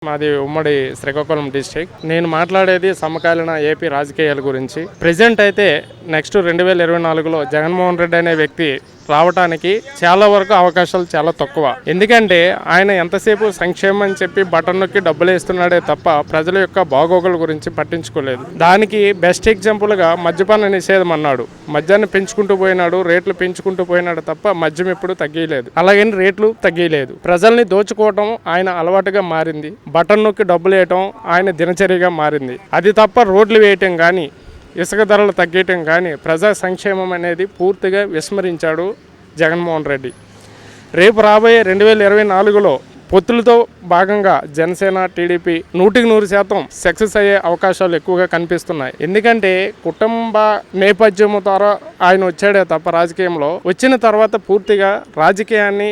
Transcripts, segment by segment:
మాది ఉమ్మడి శ్రీకాకుళం డిస్ట్రిక్ట్. నేను మాట్లాడేది సమకాలీన ఏపీ రాజకీయాల గురించి. ప్రెజెంట్ అయితే నెక్స్ట్ 2024లో జగన్మోహన్ రెడ్డి అనే వ్యక్తి రావడానికి చాలా వరకు అవకాశాలు చాలా తక్కువ. ఎందుకంటే ఆయన ఎంతసేపు సంక్షేమం అని చెప్పి బటన్ నొక్కి డబ్బులు వేస్తున్నాడే తప్ప ప్రజల యొక్క బాగోగుల గురించి పట్టించుకోలేదు. దానికి బెస్ట్ ఎగ్జాంపుల్గా మద్యపాన నిషేధం అన్నాడు. మద్యాన్ని పెంచుకుంటూ పోయినాడు, రేట్లు పెంచుకుంటూ పోయినాడు తప్ప మద్యం ఎప్పుడు తగ్గలేదు. అలాగని రేట్లు తగ్గలేదు. ప్రజల్ని దోచుకోవటం ఆయన అలవాటుగా మారింది. బటన్ నొక్కి డబ్బులు వేయటం ఆయన దినచర్యగా మారింది. అది తప్ప రోడ్లు వేయటం కానీ ఇసుక ధరలు తగ్గటం కానీ ప్రజా సంక్షేమం అనేది పూర్తిగా విస్మరించాడు జగన్మోహన్ రెడ్డి. రేపు రాబోయే 2024లో పొత్తులతో భాగంగా జనసేన టీడీపీ 100% సక్సెస్ అయ్యే అవకాశాలు ఎక్కువగా కనిపిస్తున్నాయి. ఎందుకంటే కుటుంబ నేపథ్యం ద్వారా ఆయన వచ్చాడే తప్ప రాజకీయంలో వచ్చిన తర్వాత పూర్తిగా రాజకీయాన్ని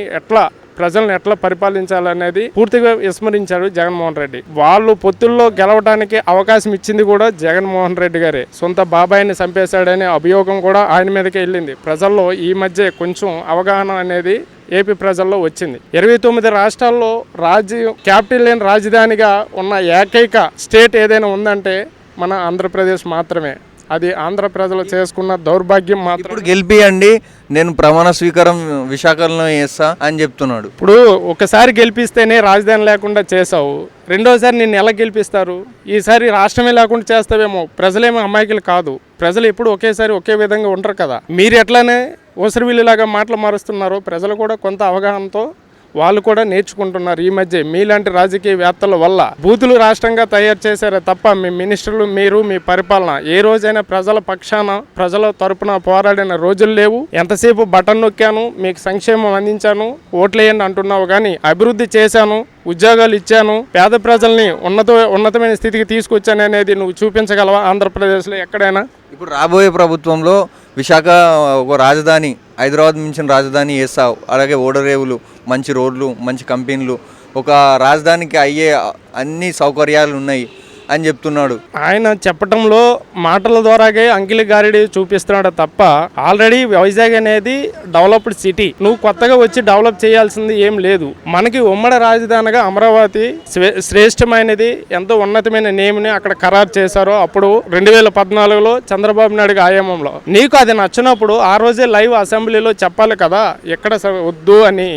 ప్రజలను ఎట్లా పరిపాలించాలనేది పూర్తిగా విస్మరించాడు జగన్మోహన్ రెడ్డి. వాళ్ళు పొత్తుల్లో గెలవడానికి అవకాశం ఇచ్చింది కూడా జగన్మోహన్ రెడ్డి గారే. సొంత బాబాయిని చంపేశాడనే అభియోగం కూడా ఆయన మీదకే వెళ్ళింది. ప్రజల్లో ఈ మధ్య కొంచెం అవగాహన అనేది ఏపీ ప్రజల్లో వచ్చింది. 29 రాష్ట్రాల్లో క్యాపిటల్ లేని రాజధానిగా ఉన్న ఏకైక స్టేట్ ఏదైనా ఉందంటే మన ఆంధ్రప్రదేశ్ మాత్రమే. అది ఆంధ్ర ప్రజలు చేసుకున్న దౌర్భాగ్యం మాత్రం. ఇప్పుడు గెలిపియండి, నేను ప్రమాణ స్వీకారం విశాఖలో చేస్తా అని చెప్తున్నాడు. ఇప్పుడు ఒకసారి గెలిపిస్తేనే రాజధాని లేకుండా చేసావు, రెండోసారి నిన్ను ఎలా గెలిపిస్తారు? ఈసారి రాష్ట్రమే లేకుండా చేస్తావేమో. ప్రజలేమో అమాయకులు కాదు. ప్రజలు ఎప్పుడు ఒకేసారి ఒకే విధంగా ఉంటారు కదా. మీరు ఎట్లానే ఊసరవిల్లులాగా మాటలు మారుస్తున్నారు. ప్రజలు కూడా కొంత అవగాహనతో వాళ్ళు కూడా నేర్చుకుంటున్నారు. ఈ మధ్య మీలాంటి రాజకీయవేత్తల వల్ల బూతులు రాష్ట్రంగా తయారు చేశారే తప్ప మీ మినిస్టర్లు, మీరు, మీ పరిపాలన ఏ రోజైనా ప్రజల పక్షాన ప్రజల తరపున పోరాడిన రోజులు లేవు. ఎంతసేపు బటన్ నొక్కాను, మీకు సంక్షేమం అందించాను, ఓట్లేయండి అంటున్నావు కానీ అభివృద్ధి చేశాను, ఉద్యోగాలు ఇచ్చాను, పేద ప్రజల్ని ఉన్నతమైన స్థితికి తీసుకొచ్చాను అనేది నువ్వు చూపించగలవా ఆంధ్రప్రదేశ్లో ఎక్కడైనా? ఇప్పుడు రాబోయే ప్రభుత్వంలో విశాఖ ఒక రాజధాని, హైదరాబాద్ మించిన రాజధాని చేస్తావు. అలాగే ఓడరేవులు, మంచి రోడ్లు, మంచి కంపెనీలు, ఒక రాజధానికి అయ్యే అన్ని సౌకర్యాలు ఉన్నాయి అని చెప్తున్నాడు. ఆయన చెప్పటంలో మాటల ద్వారాగే అంకిలి గారిడి చూపిస్తున్నాడు తప్ప ఆల్రెడీ వైజాగ్ అనేది డెవలప్డ్ సిటీ. నువ్వు కొత్తగా వచ్చి డెవలప్ చేయాల్సింది ఏం లేదు. మనకి ఉమ్మడి రాజధానిగా అమరావతి శ్రేష్టమైనది, ఎంతో ఉన్నతమైన నేమ్ని అక్కడ ఖరారు చేశారో అప్పుడు 2014లో చంద్రబాబు నాయుడు ఆయామంలో. నీకు అది నచ్చినప్పుడు ఆ రోజే లైవ్ అసెంబ్లీలో చెప్పాలి కదా ఎక్కడ వద్దు అని.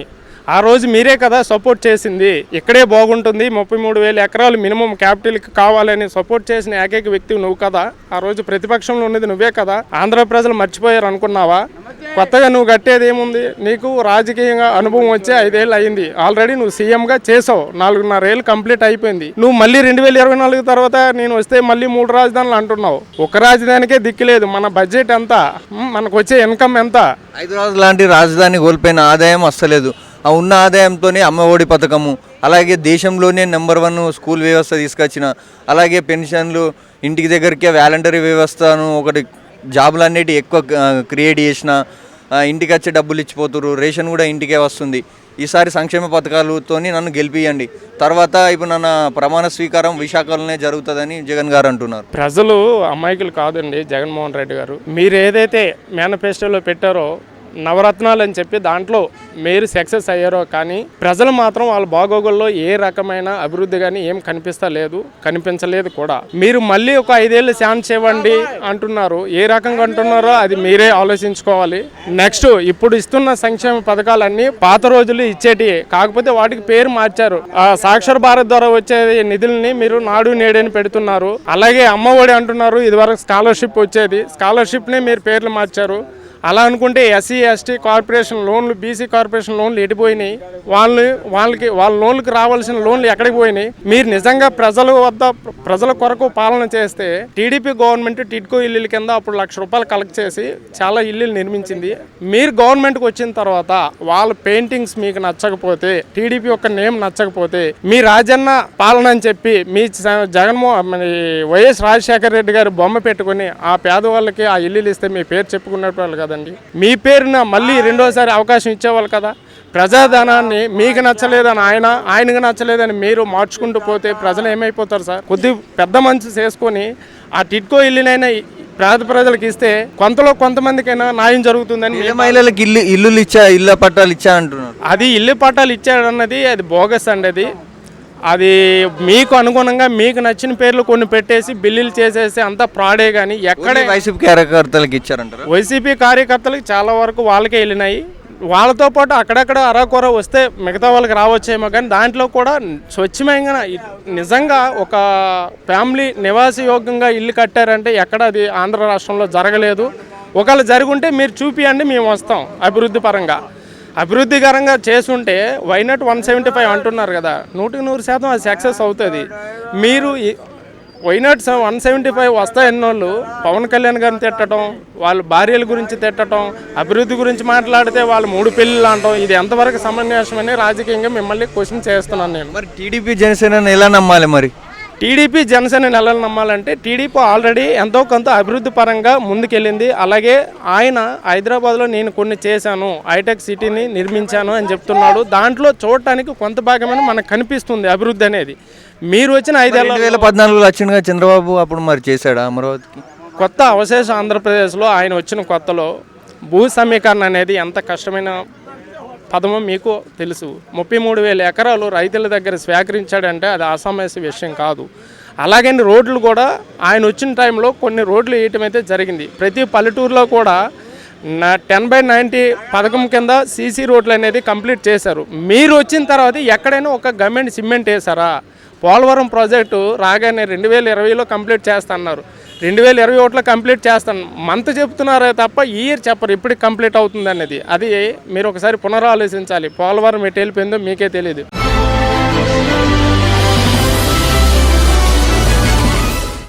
ఆ రోజు మీరే కదా సపోర్ట్ చేసింది. ఇక్కడే బాగుంటుంది, 33,000 ఎకరాలు మినిమం క్యాపిటల్కి కావాలని సపోర్ట్ చేసిన ఏకైక వ్యక్తి నువ్వు కదా. ఆ రోజు ప్రతిపక్షంలో ఉన్నది నువ్వే కదా. ఆంధ్ర ప్రజలు మర్చిపోయారు అనుకున్నావా? కొత్తగా నువ్వు కట్టేది ఏముంది? నీకు రాజకీయంగా అనుభవం వచ్చే 5 ఏళ్ళు అయింది. ఆల్రెడీ నువ్వు సీఎంగా చేసావు, 4.5 ఏళ్ళు కంప్లీట్ అయిపోయింది. నువ్వు మళ్ళీ 2024 తర్వాత నేను వస్తే మళ్ళీ 3 రాజధానులు అంటున్నావు. ఒక రాజధానికే దిక్కులేదు. మన బడ్జెట్ ఎంత, మనకు వచ్చే ఇన్కమ్ ఎంత? హైదరాబాద్ లాంటి రాజధాని కోల్పోయిన ఆదాయం వస్తలేదు. ఆ ఉన్న ఆదాయంతోనే అమ్మఒడి పథకము, అలాగే దేశంలోనే నెంబర్ 1 స్కూల్ వ్యవస్థ తీసుకొచ్చిన, అలాగే పెన్షన్లు, ఇంటికి దగ్గరికే వాలంటరీ వ్యవస్థను ఒకటి జాబులు అన్నిటి ఎక్కువ క్రియేట్ చేసిన, ఇంటికి వచ్చే డబ్బులు ఇచ్చిపోతున్నారు, రేషన్ కూడా ఇంటికే వస్తుంది. ఈసారి సంక్షేమ పథకాలతో నన్ను గెలిపియండి, తర్వాత ఇప్పుడు నన్ను ప్రమాణ స్వీకారం విశాఖలోనే జరుగుతుందని జగన్ గారు అంటున్నారు. ప్రజలు అమాయకులు కాదండి జగన్మోహన్ రెడ్డి గారు. మీరు ఏదైతే మేనిఫెస్టోలో పెట్టారో నవరత్నాలు అని చెప్పి దాంట్లో మీరు సక్సెస్ అయ్యారో కానీ ప్రజలు మాత్రం వాళ్ళ బాగోగుల్లో ఏ రకమైన అభివృద్ధి కానీ ఏం కనిపించలేదు కూడా. మీరు మళ్ళీ ఒక 5 ఏళ్ళు ఛాన్స్ ఇవ్వండి అంటున్నారు. ఏ రకంగా అంటున్నారో అది మీరే ఆలోచించుకోవాలి. నెక్స్ట్ ఇప్పుడు ఇస్తున్న సంక్షేమ పథకాలన్నీ పాత రోజులు ఇచ్చేటి, కాకపోతే వాటికి పేరు మార్చారు. సాక్షర భారత్ ద్వారా వచ్చే నిధుల్ని మీరు నాడు నేడని పెడుతున్నారు. అలాగే అమ్మఒడి అంటున్నారు. ఇదివరకు స్కాలర్షిప్ వచ్చేది, స్కాలర్షిప్ని మీరు పేర్లు మార్చారు. అలా అనుకుంటే ఎస్సీ ఎస్టీ కార్పొరేషన్ లోన్లు, బీసీ కార్పొరేషన్ లోన్లు ఎడిపోయినాయి. వాళ్ళ లోన్లకు రావాల్సిన లోన్లు ఎక్కడికి పోయినాయి? మీరు నిజంగా ప్రజల కొరకు పాలన చేస్తే టీడీపీ గవర్నమెంట్ టిడ్కో ఇల్లుల కింద అప్పుడు ₹1,00,000 కలెక్ట్ చేసి చాలా ఇల్లులు నిర్మించింది. మీరు గవర్నమెంట్కి వచ్చిన తర్వాత వాళ్ళ పెయింటింగ్స్ మీకు నచ్చకపోతే, టీడీపీ యొక్క నేమ్ నచ్చకపోతే, మీ రాజన్న పాలన అని చెప్పి మీ వైఎస్ రాజశేఖర రెడ్డి గారు బొమ్మ పెట్టుకుని ఆ పేదవాళ్ళకి ఆ ఇల్లులు ఇస్తే మీ పేరు చెప్పుకునేవాళ్ళు కదా. మీ పేరున మళ్ళీ రెండోసారి అవకాశం ఇచ్చేవాళ్ళు కదా. ప్రజాధనాన్ని మీకు నచ్చలేదని ఆయనకు నచ్చలేదని మీరు మార్చుకుంటూ పోతే ప్రజలు ఏమైపోతారు సార్? కొద్ది పెద్ద మనసు చేసుకొని ఆ టిడ్కో ఇల్లునైనా పేద ప్రజలకు ఇస్తే కొంతమందికైనా న్యాయం జరుగుతుందని. మహిళలకు ఇల్లు పట్టాలు ఇచ్చా అంటున్నారు. అది ఇల్లు పట్టాలు ఇచ్చాడన్నది అది బోగస్ అండి. అది అది మీకు అనుగుణంగా మీకు నచ్చిన పేర్లు కొన్ని పెట్టేసి బిల్లులు చేసేసి అంతా ఫ్రాడే కానీ ఎక్కడే వైసీపీ కార్యకర్తలకు ఇచ్చారంటారు. వైసీపీ కార్యకర్తలకు చాలా వరకు వాళ్ళకే వెళ్ళినాయి. వాళ్ళతో పాటు అక్కడక్కడ అరాకొర వస్తే మిగతా వాళ్ళకి రావచ్చేమో, కానీ దాంట్లో కూడా స్వచ్ఛమైన నిజంగా ఒక ఫ్యామిలీ నివాసయోగ్యంగా ఇల్లు కట్టారంటే ఎక్కడ అది ఆంధ్ర రాష్ట్రంలో జరగలేదు. ఒకవేళ జరుగుంటే మీరు చూపియండి, మేము వస్తాం. అభివృద్ధికరంగా చేసుంటే వైనాట్ 175 అంటున్నారు కదా, 100% అది సక్సెస్ అవుతుంది. మీరు వైనాట్ 175 వస్తాయన్నోళ్ళు పవన్ కళ్యాణ్ గారిని తిట్టడం, వాళ్ళ భార్యల గురించి తిట్టడం, అభివృద్ధి గురించి మాట్లాడితే వాళ్ళు 3 పెళ్ళిళ్ళు అంటాం. ఇది ఎంతవరకు సమంజసమని రాజకీయంగా మిమ్మల్ని క్వశ్చన్ చేస్తున్నాను నేను. మరి టీడీపీ జనసేన ఎలా నమ్మాలి? మరి టీడీపీ జనసేన నెలలు నమ్మాలంటే టీడీపీ ఆల్రెడీ ఎంతో కొంత అభివృద్ధి పరంగా ముందుకెళ్ళింది. అలాగే ఆయన హైదరాబాద్లో నేను కొన్ని చేశాను, హైటెక్ సిటీని నిర్మించాను అని చెప్తున్నాడు. దాంట్లో చూడటానికి కొంత భాగమైన మనకు కనిపిస్తుంది అభివృద్ధి అనేది. మీరు వచ్చిన 2014 వచ్చిందిగా చంద్రబాబు, అప్పుడు మరి చేశాడా అమరావతికి? కొత్త అవశేష ఆంధ్రప్రదేశ్లో ఆయన వచ్చిన కొత్తలో భూ సమీకరణ అనేది ఎంత కష్టమైన పదమో మీకు తెలుసు. 33,000 ఎకరాలు రైతుల దగ్గర స్వీకరించాడంటే అది అసమస్య విషయం కాదు. అలాగని రోడ్లు కూడా ఆయన వచ్చిన టైంలో కొన్ని రోడ్లు వేయటం అయితే జరిగింది. ప్రతి పల్లెటూరులో కూడా 10/90 పథకం కింద సీసీ రోడ్లు అనేది కంప్లీట్ చేశారు. మీరు వచ్చిన తర్వాత ఎక్కడైనా ఒక గవర్నమెంట్ సిమెంట్ వేశారా? పోలవరం ప్రాజెక్టు రాగానే 2020లో కంప్లీట్ చేస్తున్నారు, 2021లో కంప్లీట్ చేస్తాను మంత్ చెప్తున్నారే తప్ప ఈ ఇయర్ చెప్పరు ఎప్పటికి కంప్లీట్ అవుతుంది అనేది. అది మీరు ఒకసారి పునరాలోచించాలి. పోలవరం ఎటు వెళ్ళిపోయిందో మీకే తెలియదు.